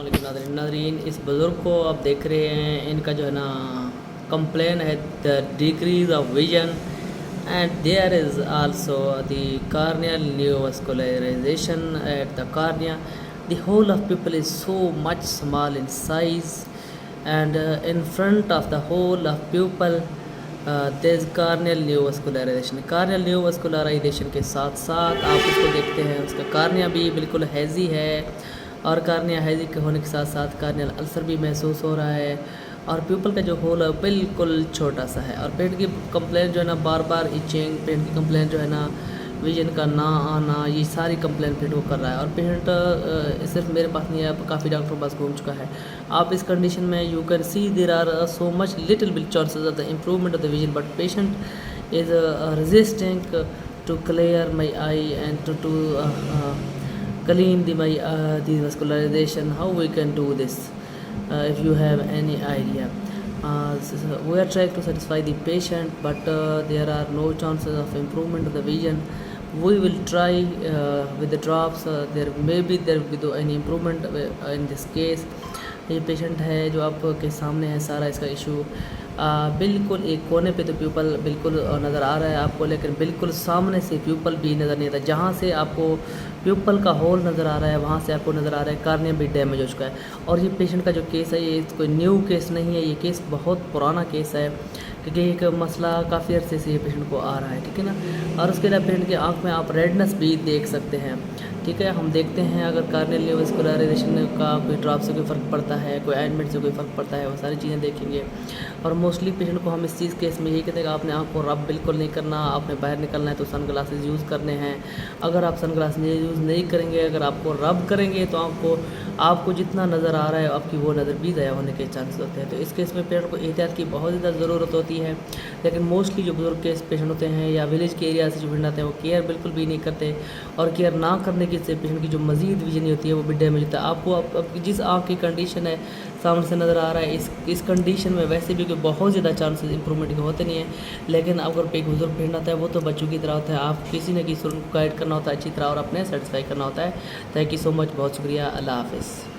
लेकिन नादरीन इस बुज़ुर्ग को आप देख रहे हैं, इनका जो है ना कंप्लेन है the decrease of vision and there is also the corneal neovascularization at the cornea. The whole of pupil is so much small in size, and in front of the whole of pupil there is corneal neovascularization. Corneal neovascularization के साथ साथ आप उसको देखते हैं, उसका cornea भी बिल्कुल हैज़ी है, और कार्निया हैज़ी के होने के साथ साथ कार्नियल अल्सर भी महसूस हो रहा है, और प्यूपल का जो होल है बिल्कुल छोटा सा है. और पेट की कंप्लेंट जो है ना बार बार इचिंग, पेट की कंप्लेंट जो है ना विजन का ना आना, ये सारी कंप्लेंट पेट को कर रहा है. और पेशेंट सिर्फ मेरे पास नहीं है, काफ़ी डॉक्टर पास घूम चुका है. आप इस कंडीशन में you can see there are so much little bit chances of the improvement of the vision, but patient is resisting to clear my eye and to clean the vascularization. How we can do this? If you have any idea, we are trying to satisfy the patient, but there are no chances of improvement of the vision. We will try with the drops. There will be any improvement in this case. ये patient है जो आपके सामने है, सारा इसका issue बिल्कुल एक कोने पे तो प्यूपल बिल्कुल नज़र आ रहा है आपको, लेकिन बिल्कुल सामने से प्यूपल भी नज़र नहीं आता. जहाँ से आपको प्यूपल का होल नज़र आ रहा है वहाँ से आपको नज़र आ रहा है कार्निया भी डैमेज हो चुका है. और ये पेशेंट का जो केस है ये कोई न्यू केस नहीं है, ये केस बहुत पुराना केस है, क्योंकि एक मसला काफ़ी अर्से से ये पेशेंट को आ रहा है, ठीक है ना. और उसके अलावा पेशेंट की आँख में आप रेडनेस भी देख सकते हैं, ठीक है. हम देखते हैं अगर कार्नियल न्यूवास्कुलराइजेशन का कोई ड्रॉप से कोई फ़र्क पड़ता है, कोई ऑइंटमेंट से कोई फ़र्क पड़ता है, वो सारी चीज़ें देखेंगे. और मोस्टली पेशेंट को हम इस चीज़ केस में यही कहते हैं कि आपने आँख को रब बिल्कुल नहीं करना, आपने बाहर निकलना है तो सन ग्लासेस यूज़ करने हैं. अगर आप सन ग्लासेस यूज़ नहीं करेंगे, अगर आपको रब करेंगे तो आपको जितना नज़र आ रहा है आपकी वो नज़र भी ज़ाया होने के चांसेस होते हैं. तो इस केस में पेशेंट को एहतियात की बहुत ज़्यादा ज़रूरत होती है. लेकिन मोस्टली जो बुजुर्ग केस पेशेंट होते हैं या विलेज के एरिया से जो पेशेंट आते हैं वो केयर बिल्कुल भी नहीं करते, और केयर ना करने की से पेशेंट की जो मज़ीद विजन होती है वो भी डैमेज होता है. आपको जिस आँख की कंडीशन है सामने से नज़र आ रहा है, इस कंडीशन में वैसे भी कोई बहुत ज़्यादा चांसेस इंप्रूवमेंट के होते नहीं है. लेकिन अगर एक बुजुर्ग पेशेंट आता है वो तो बच्चों की तरह होता है, आप किसी न किसी को गाइड करना होता है अच्छी तरह और अपने सेटिस्फाई करना होता है. थैंक यू सो मच, बहुत शुक्रिया, अल्लाह हाफ़िज़.